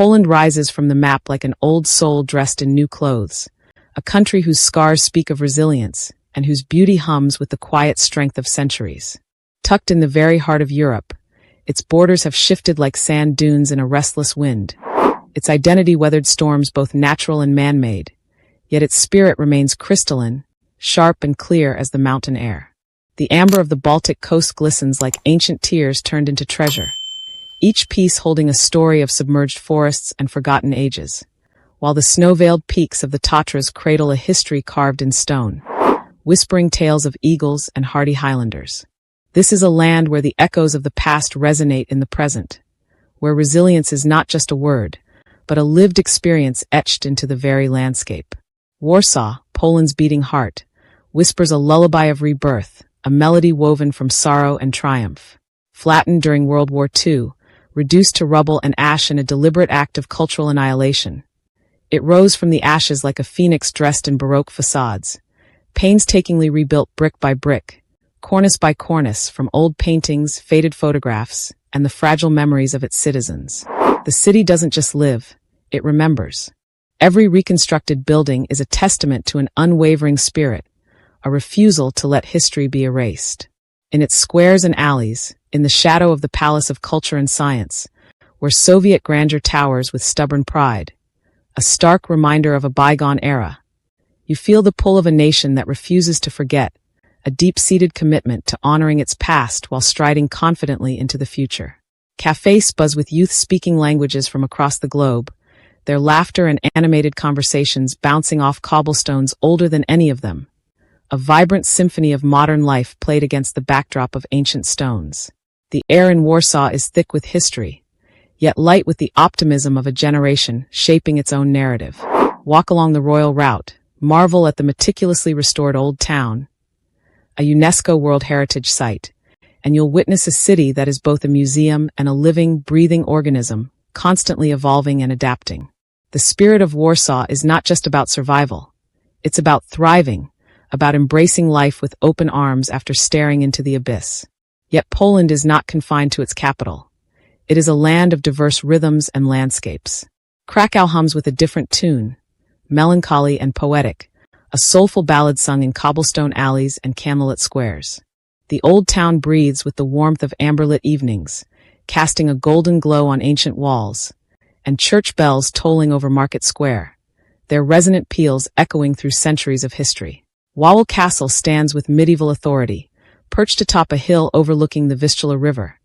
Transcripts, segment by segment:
Poland rises from the map like an old soul dressed in new clothes, a country whose scars speak of resilience and whose beauty hums with the quiet strength of centuries. Tucked in the very heart of Europe, its borders have shifted like sand dunes in a restless wind. Its identity weathered storms both natural and man-made, yet its spirit remains crystalline, sharp and clear as the mountain air. The amber of the Baltic coast glistens like ancient tears turned into treasure, each piece holding a story of submerged forests and forgotten ages, while the snow-veiled peaks of the Tatras cradle a history carved in stone, whispering tales of eagles and hardy Highlanders. This is a land where the echoes of the past resonate in the present, where resilience is not just a word, but a lived experience etched into the very landscape. Warsaw, Poland's beating heart, whispers a lullaby of rebirth, a melody woven from sorrow and triumph. Flattened during World War II, reduced to rubble and ash in a deliberate act of cultural annihilation, it rose from the ashes like a phoenix dressed in Baroque facades, painstakingly rebuilt brick by brick, cornice by cornice from old paintings, faded photographs, and the fragile memories of its citizens. The city doesn't just live, it remembers. Every reconstructed building is a testament to an unwavering spirit, a refusal to let history be erased. In its squares and alleys, in the shadow of the Palace of Culture and Science, where Soviet grandeur towers with stubborn pride, a stark reminder of a bygone era, you feel the pull of a nation that refuses to forget, a deep-seated commitment to honoring its past while striding confidently into the future. Cafes buzz with youth speaking languages from across the globe, their laughter and animated conversations bouncing off cobblestones older than any of them. A vibrant symphony of modern life played against the backdrop of ancient stones. The air in Warsaw is thick with history, yet light with the optimism of a generation shaping its own narrative. Walk along the Royal Route, marvel at the meticulously restored Old Town, a UNESCO World Heritage Site, and you'll witness a city that is both a museum and a living, breathing organism, constantly evolving and adapting. The spirit of Warsaw is not just about survival. It's about thriving, about embracing life with open arms after staring into the abyss. Yet Poland is not confined to its capital. It is a land of diverse rhythms and landscapes. Krakow hums with a different tune, melancholy and poetic, a soulful ballad sung in cobblestone alleys and candlelit squares. The old town breathes with the warmth of amberlit evenings, casting a golden glow on ancient walls, and church bells tolling over Market Square, their resonant peals echoing through centuries of history. Wawel Castle stands with medieval authority, perched atop a hill overlooking the Vistula River,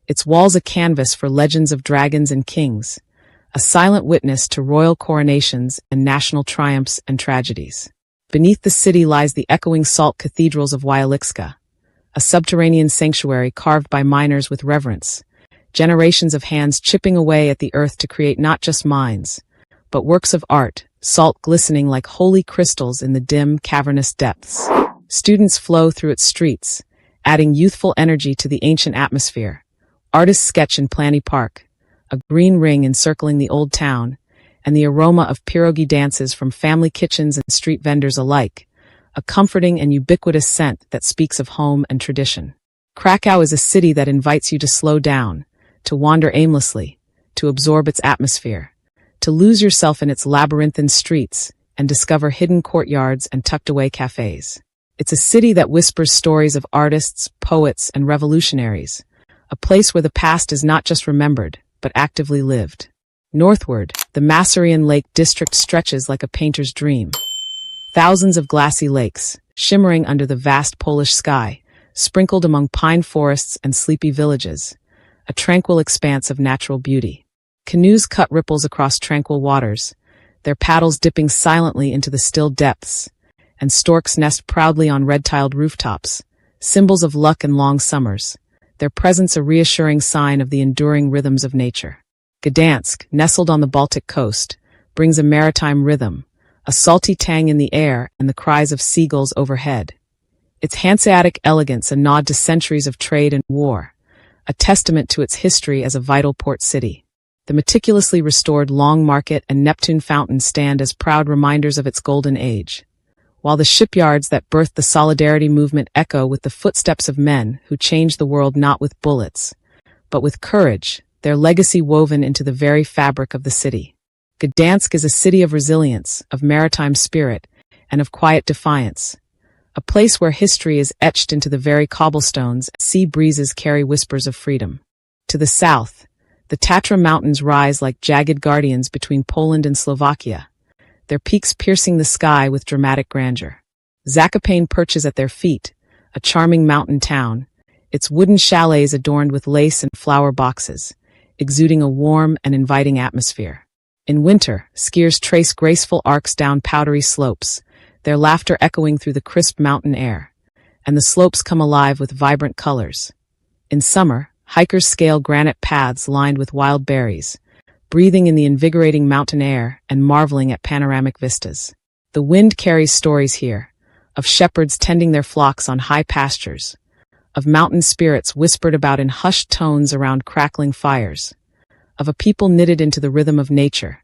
its walls a canvas for legends of dragons and kings, a silent witness to royal coronations and national triumphs and tragedies. Beneath the city lies the echoing salt cathedrals of Wieliczka, a subterranean sanctuary carved by miners with reverence, generations of hands chipping away at the earth to create not just mines, but works of art, salt glistening like holy crystals in the dim, cavernous depths. Students flow through its streets, adding youthful energy to the ancient atmosphere. Artists sketch in Planny Park, a green ring encircling the old town, and the aroma of pierogi dances from family kitchens and street vendors alike, a comforting and ubiquitous scent that speaks of home and tradition. Krakow is a city that invites you to slow down, to wander aimlessly, to absorb its atmosphere, to lose yourself in its labyrinthine streets and discover hidden courtyards and tucked-away cafes. It's a city that whispers stories of artists, poets, and revolutionaries, a place where the past is not just remembered, but actively lived. Northward, the Masurian Lake District stretches like a painter's dream. Thousands of glassy lakes, shimmering under the vast Polish sky, sprinkled among pine forests and sleepy villages, a tranquil expanse of natural beauty. Canoes cut ripples across tranquil waters, their paddles dipping silently into the still depths, and storks nest proudly on red-tiled rooftops, symbols of luck and long summers, their presence a reassuring sign of the enduring rhythms of nature. Gdańsk, nestled on the Baltic coast, brings a maritime rhythm, a salty tang in the air and the cries of seagulls overhead. Its Hanseatic elegance a nod to centuries of trade and war, a testament to its history as a vital port city. The meticulously restored Long Market and Neptune Fountain stand as proud reminders of its golden age, while the shipyards that birthed the Solidarity movement echo with the footsteps of men who changed the world not with bullets, but with courage, their legacy woven into the very fabric of the city. Gdańsk is a city of resilience, of maritime spirit, and of quiet defiance. A place where history is etched into the very cobblestones, sea breezes carry whispers of freedom. To the south, the Tatra Mountains rise like jagged guardians between Poland and Slovakia, their peaks piercing the sky with dramatic grandeur. Zakopane perches at their feet, a charming mountain town, its wooden chalets adorned with lace and flower boxes, exuding a warm and inviting atmosphere. In winter, skiers trace graceful arcs down powdery slopes, their laughter echoing through the crisp mountain air, and the slopes come alive with vibrant colors. In summer, hikers scale granite paths lined with wild berries, breathing in the invigorating mountain air and marveling at panoramic vistas. The wind carries stories here, of shepherds tending their flocks on high pastures, of mountain spirits whispered about in hushed tones around crackling fires, of a people knitted into the rhythm of nature,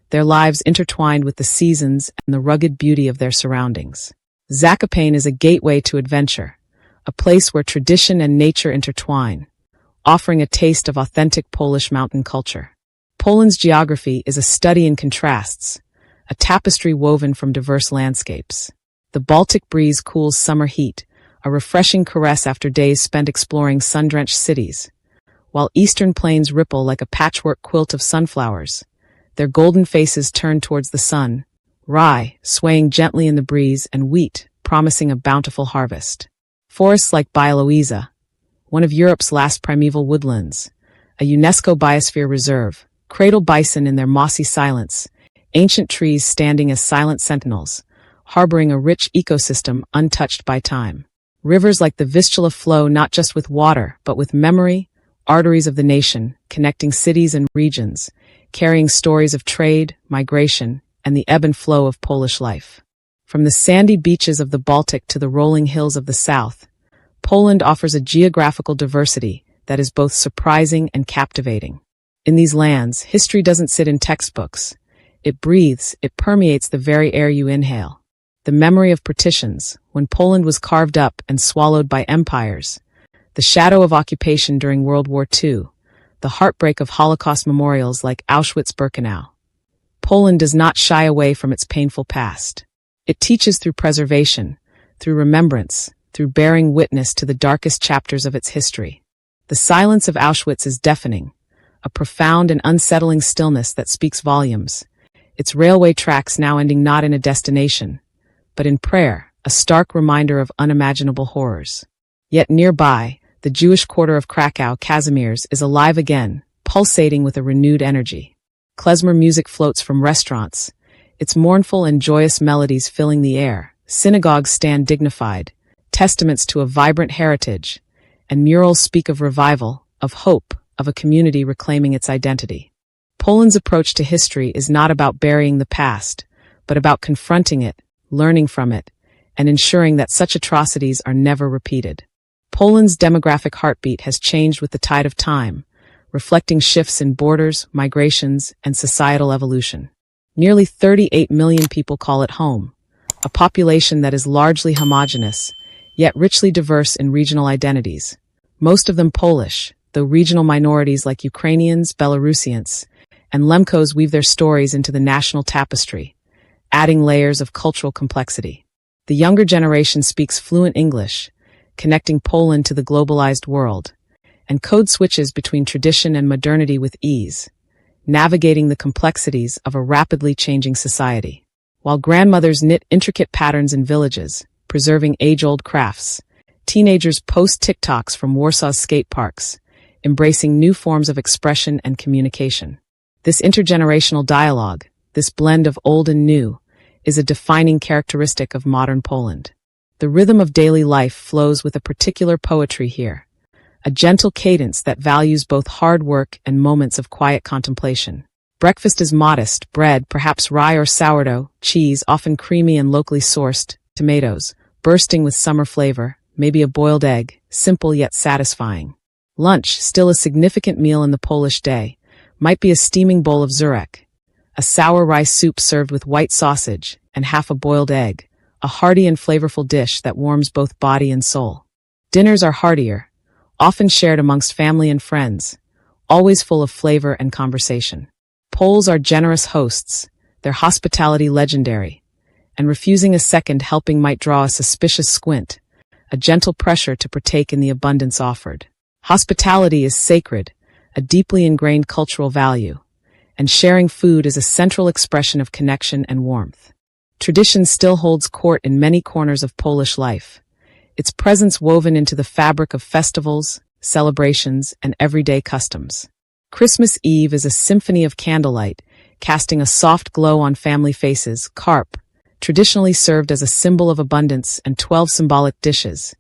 their lives intertwined with the seasons and the rugged beauty of their surroundings. Zakopane is a gateway to adventure, a place where tradition and nature intertwine, offering a taste of authentic Polish mountain culture. Poland's geography is a study in contrasts, a tapestry woven from diverse landscapes. The Baltic breeze cools summer heat, a refreshing caress after days spent exploring sun-drenched cities, while eastern plains ripple like a patchwork quilt of sunflowers, their golden faces turned towards the sun, rye swaying gently in the breeze and wheat promising a bountiful harvest. Forests like Białowieża, one of Europe's last primeval woodlands, a UNESCO biosphere reserve, cradle bison in their mossy silence, ancient trees standing as silent sentinels, harboring a rich ecosystem untouched by time. Rivers like the Vistula flow not just with water, but with memory, arteries of the nation, connecting cities and regions, carrying stories of trade, migration, and the ebb and flow of Polish life. From the sandy beaches of the Baltic to the rolling hills of the south, Poland offers a geographical diversity that is both surprising and captivating. In these lands, history doesn't sit in textbooks. It breathes, it permeates the very air you inhale. The memory of partitions, when Poland was carved up and swallowed by empires, the shadow of occupation during World War II, the heartbreak of Holocaust memorials like Auschwitz-Birkenau. Poland does not shy away from its painful past. It teaches through preservation, through remembrance, through bearing witness to the darkest chapters of its history. The silence of Auschwitz is deafening, a profound and unsettling stillness that speaks volumes, its railway tracks now ending not in a destination, but in prayer, a stark reminder of unimaginable horrors. Yet nearby, the Jewish quarter of Krakow, Kazimierz, is alive again, pulsating with a renewed energy. Klezmer music floats from restaurants, its mournful and joyous melodies filling the air. Synagogues stand dignified, testaments to a vibrant heritage, and murals speak of revival, of hope, of a community reclaiming its identity. Poland's approach to history is not about burying the past, but about confronting it, learning from it, and ensuring that such atrocities are never repeated. Poland's demographic heartbeat has changed with the tide of time, reflecting shifts in borders, migrations, and societal evolution. Nearly 38 million people call it home, a population that is largely homogeneous, yet richly diverse in regional identities. Most of them Polish, though regional minorities like Ukrainians, Belarusians, and Lemkos weave their stories into the national tapestry, adding layers of cultural complexity. The younger generation speaks fluent English, connecting Poland to the globalized world, and code switches between tradition and modernity with ease, navigating the complexities of a rapidly changing society. While grandmothers knit intricate patterns in villages, preserving age-old crafts, teenagers post TikToks from Warsaw's skate parks, embracing new forms of expression and communication. This intergenerational dialogue, this blend of old and new, is a defining characteristic of modern Poland. The rhythm of daily life flows with a particular poetry here, a gentle cadence that values both hard work and moments of quiet contemplation. Breakfast is modest, bread, perhaps rye or sourdough, cheese, often creamy and locally sourced, tomatoes, bursting with summer flavor, maybe a boiled egg, simple yet satisfying. Lunch, still a significant meal in the Polish day, might be a steaming bowl of zurek, a sour rice soup served with white sausage and half a boiled egg, a hearty and flavorful dish that warms both body and soul. Dinners are heartier, often shared amongst family and friends, always full of flavor and conversation. Poles are generous hosts, their hospitality legendary, and refusing a second helping might draw a suspicious squint, a gentle pressure to partake in the abundance offered. Hospitality is sacred, a deeply ingrained cultural value, and sharing food is a central expression of connection and warmth. Tradition still holds court in many corners of Polish life, its presence woven into the fabric of festivals, celebrations, and everyday customs. Christmas Eve is a symphony of candlelight, casting a soft glow on family faces. Carp, traditionally served as a symbol of abundance, and 12 symbolic dishes,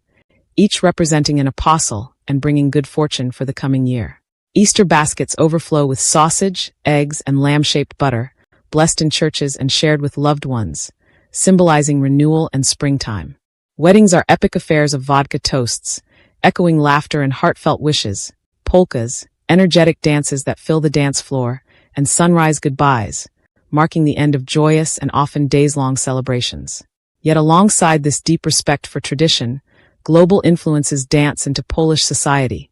each representing an apostle and bringing good fortune for the coming year. Easter baskets overflow with sausage, eggs, and lamb-shaped butter, blessed in churches and shared with loved ones, symbolizing renewal and springtime. Weddings are epic affairs of vodka toasts, echoing laughter and heartfelt wishes, polkas, energetic dances that fill the dance floor, and sunrise goodbyes, marking the end of joyous and often days-long celebrations. Yet alongside this deep respect for tradition, global influences dance into Polish society,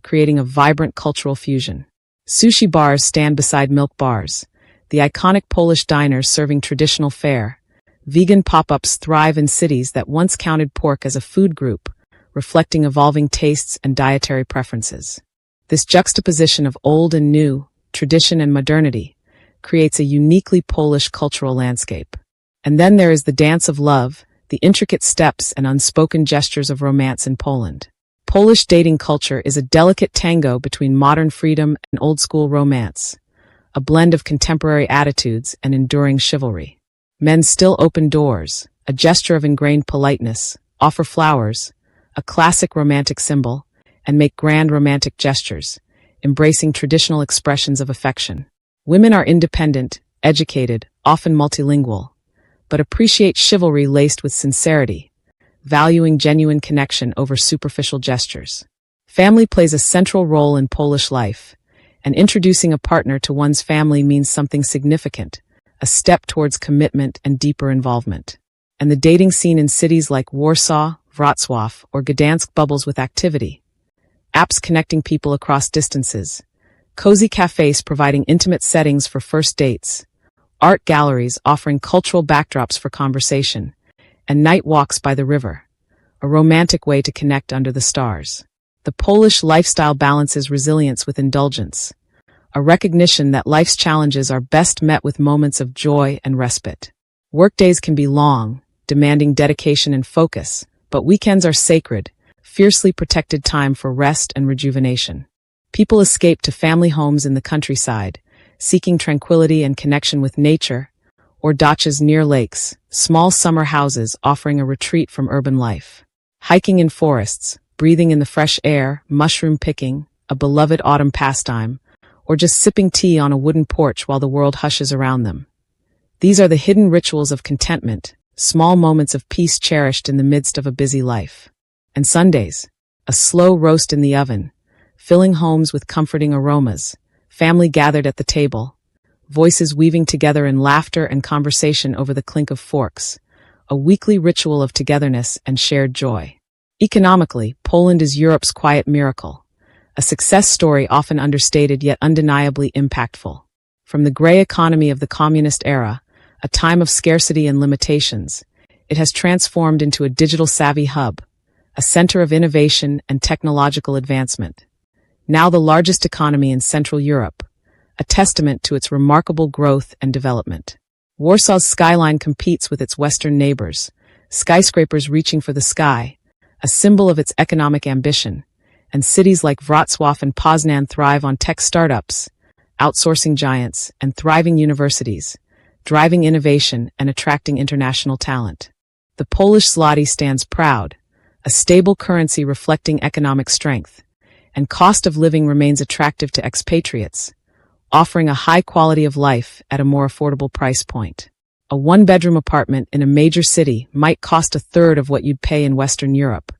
creating a vibrant cultural fusion. Sushi bars stand beside milk bars, the iconic Polish diners serving traditional fare. Vegan pop-ups thrive in cities that once counted pork as a food group, reflecting evolving tastes and dietary preferences. This juxtaposition of old and new, tradition and modernity, creates a uniquely Polish cultural landscape. And then there is the dance of love, the intricate steps and unspoken gestures of romance in Poland. Polish dating culture is a delicate tango between modern freedom and old-school romance, a blend of contemporary attitudes and enduring chivalry. Men still open doors, a gesture of ingrained politeness, offer flowers, a classic romantic symbol, and make grand romantic gestures, embracing traditional expressions of affection. Women are independent, educated, often multilingual, but appreciate chivalry laced with sincerity, valuing genuine connection over superficial gestures. Family plays a central role in Polish life, and introducing a partner to one's family means something significant, a step towards commitment and deeper involvement. And the dating scene in cities like Warsaw, Wrocław, or Gdańsk bubbles with activity. Apps connecting people across distances, cozy cafes providing intimate settings for first dates, art galleries offering cultural backdrops for conversation, and night walks by the river, a romantic way to connect under the stars. The Polish lifestyle balances resilience with indulgence, a recognition that life's challenges are best met with moments of joy and respite. Workdays can be long, demanding dedication and focus, but weekends are sacred, fiercely protected time for rest and rejuvenation. People escape to family homes in the countryside, seeking tranquility and connection with nature, or dachas near lakes, small summer houses offering a retreat from urban life. Hiking in forests, breathing in the fresh air, mushroom picking, a beloved autumn pastime, or just sipping tea on a wooden porch while the world hushes around them. These are the hidden rituals of contentment, small moments of peace cherished in the midst of a busy life. And Sundays, a slow roast in the oven, filling homes with comforting aromas, family gathered at the table, voices weaving together in laughter and conversation over the clink of forks, a weekly ritual of togetherness and shared joy. Economically, Poland is Europe's quiet miracle, a success story often understated yet undeniably impactful. From the gray economy of the communist era, a time of scarcity and limitations, it has transformed into a digital-savvy hub, a center of innovation and technological advancement. Now the largest economy in Central Europe, a testament to its remarkable growth and development. Warsaw's skyline competes with its western neighbors, skyscrapers reaching for the sky, a symbol of its economic ambition, and cities like Wrocław and Poznan thrive on tech startups, outsourcing giants, and thriving universities, driving innovation and attracting international talent. The Polish zloty stands proud, a stable currency reflecting economic strength, and cost of living remains attractive to expatriates, offering a high quality of life at a more affordable price point. A one-bedroom apartment in a major city might cost a third of what you'd pay in Western Europe,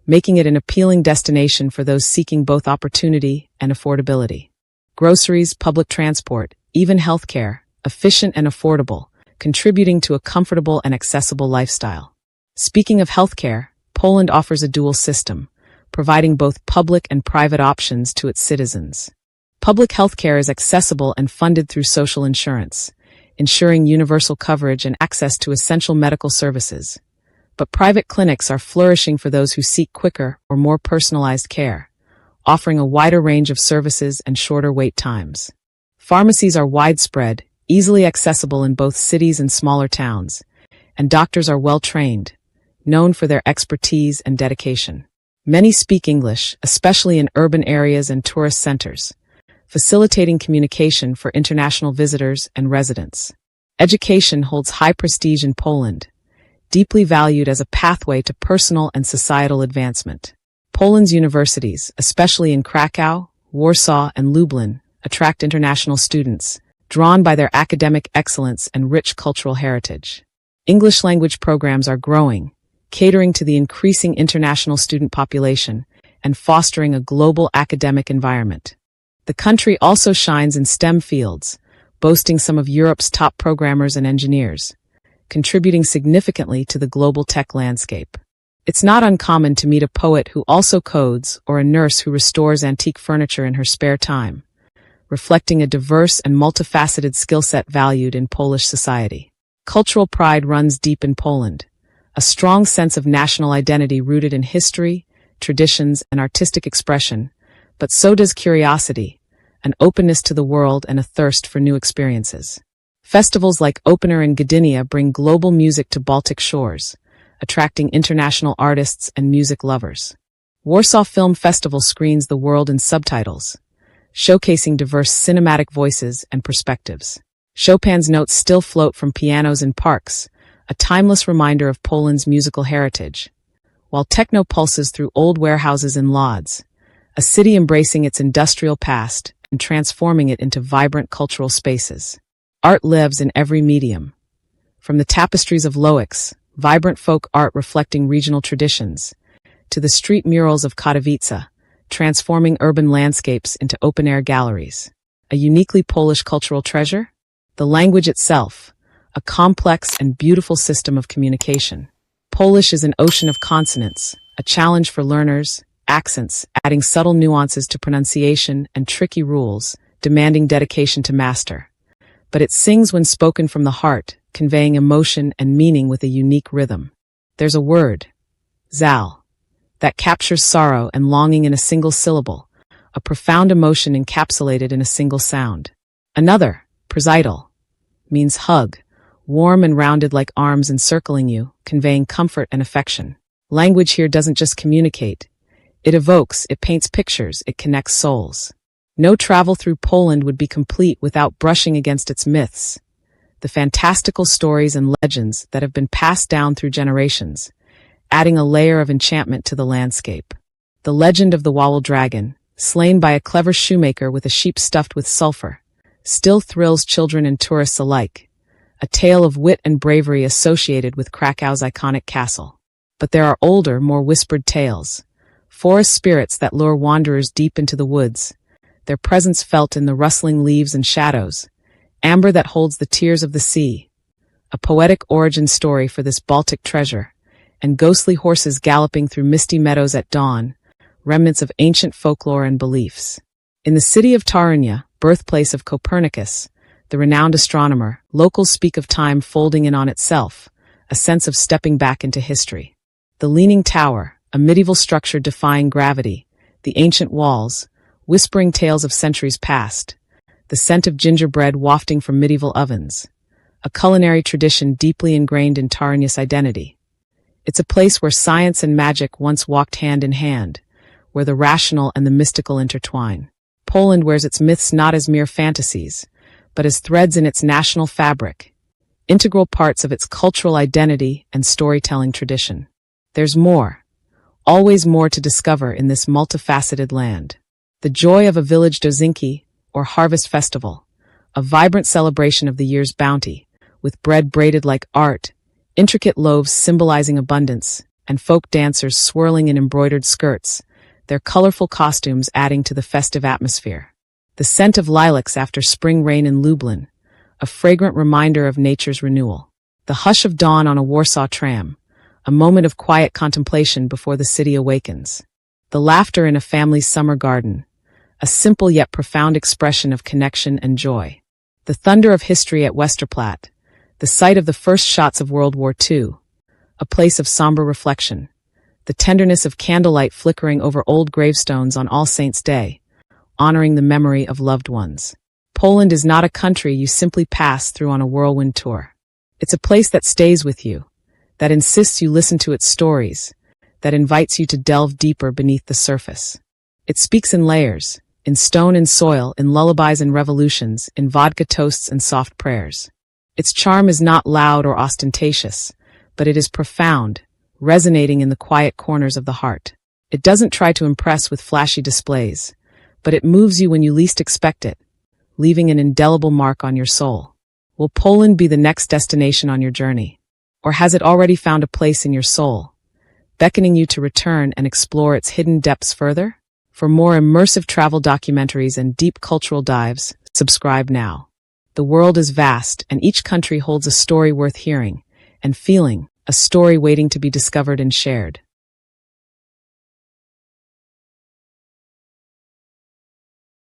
making it an appealing destination for those seeking both opportunity and affordability. Groceries, public transport, even healthcare, efficient and affordable, contributing to a comfortable and accessible lifestyle. Speaking of healthcare, Poland offers a dual system, providing both public and private options to its citizens. Public healthcare is accessible and funded through social insurance, ensuring universal coverage and access to essential medical services. But private clinics are flourishing for those who seek quicker or more personalized care, offering a wider range of services and shorter wait times. Pharmacies are widespread, easily accessible in both cities and smaller towns, and doctors are well-trained, known for their expertise and dedication. Many speak English, especially in urban areas and tourist centers, facilitating communication for international visitors and residents. Education holds high prestige in Poland, deeply valued as a pathway to personal and societal advancement. Poland's universities, especially in Krakow, Warsaw, and Lublin, attract international students, drawn by their academic excellence and rich cultural heritage. English language programs are growing, catering to the increasing international student population and fostering a global academic environment. The country also shines in STEM fields, boasting some of Europe's top programmers and engineers, contributing significantly to the global tech landscape. It's not uncommon to meet a poet who also codes or a nurse who restores antique furniture in her spare time, reflecting a diverse and multifaceted skill set valued in Polish society. Cultural pride runs deep in Poland, a strong sense of national identity rooted in history, traditions, and artistic expression, but so does curiosity, an openness to the world and a thirst for new experiences. Festivals like Opener in Gdynia bring global music to Baltic shores, attracting international artists and music lovers. Warsaw Film Festival screens the world in subtitles, showcasing diverse cinematic voices and perspectives. Chopin's notes still float from pianos in parks, a timeless reminder of Poland's musical heritage, while techno pulses through old warehouses and lodz, a city embracing its industrial past and transforming it into vibrant cultural spaces. Art lives in every medium. From the tapestries of Loix, vibrant folk art reflecting regional traditions, to the street murals of Katowice, transforming urban landscapes into open-air galleries. A uniquely Polish cultural treasure? The language itself, a complex and beautiful system of communication. Polish is an ocean of consonants, a challenge for learners, accents, adding subtle nuances to pronunciation and tricky rules, demanding dedication to master. But it sings when spoken from the heart, conveying emotion and meaning with a unique rhythm. There's a word, zal, that captures sorrow and longing in a single syllable, a profound emotion encapsulated in a single sound. Another, przytul, means hug, warm and rounded like arms encircling you, conveying comfort and affection. Language here doesn't just communicate. It evokes, it paints pictures, it connects souls. No travel through Poland would be complete without brushing against its myths, the fantastical stories and legends that have been passed down through generations, adding a layer of enchantment to the landscape. The legend of the Wawel dragon, slain by a clever shoemaker with a sheep stuffed with sulfur, still thrills children and tourists alike, a tale of wit and bravery associated with Krakow's iconic castle. But there are older, more whispered tales, forest spirits that lure wanderers deep into the woods, their presence felt in the rustling leaves and shadows, amber that holds the tears of the sea, a poetic origin story for this Baltic treasure, and ghostly horses galloping through misty meadows at dawn, remnants of ancient folklore and beliefs. In the city of Torunia, birthplace of Copernicus, the renowned astronomer, locals speak of time folding in on itself, a sense of stepping back into history. The Leaning Tower, a medieval structure defying gravity, the ancient walls, whispering tales of centuries past, the scent of gingerbread wafting from medieval ovens, a culinary tradition deeply ingrained in Torunia's identity. It's a place where science and magic once walked hand in hand, where the rational and the mystical intertwine. Poland wears its myths not as mere fantasies, but as threads in its national fabric, integral parts of its cultural identity and storytelling tradition. There's more, always more to discover in this multifaceted land. The joy of a village dozinki, or harvest festival, a vibrant celebration of the year's bounty, with bread braided like art, intricate loaves symbolizing abundance, and folk dancers swirling in embroidered skirts, their colorful costumes adding to the festive atmosphere. The scent of lilacs after spring rain in Lublin, a fragrant reminder of nature's renewal. The hush of dawn on a Warsaw tram, a moment of quiet contemplation before the city awakens. The laughter in a family's summer garden, a simple yet profound expression of connection and joy. The thunder of history at Westerplatte, the site of the first shots of World War II, a place of somber reflection, the tenderness of candlelight flickering over old gravestones on All Saints' Day, honoring the memory of loved ones. Poland is not a country you simply pass through on a whirlwind tour. It's a place that stays with you, that insists you listen to its stories, that invites you to delve deeper beneath the surface. It speaks in layers, in stone and soil, in lullabies and revolutions, in vodka toasts and soft prayers. Its charm is not loud or ostentatious, but it is profound, resonating in the quiet corners of the heart. It doesn't try to impress with flashy displays, but it moves you when you least expect it, leaving an indelible mark on your soul. Will Poland be the next destination on your journey? Or has it already found a place in your soul, beckoning you to return and explore its hidden depths further? For more immersive travel documentaries and deep cultural dives, subscribe now. The world is vast, and each country holds a story worth hearing and feeling, a story waiting to be discovered and shared.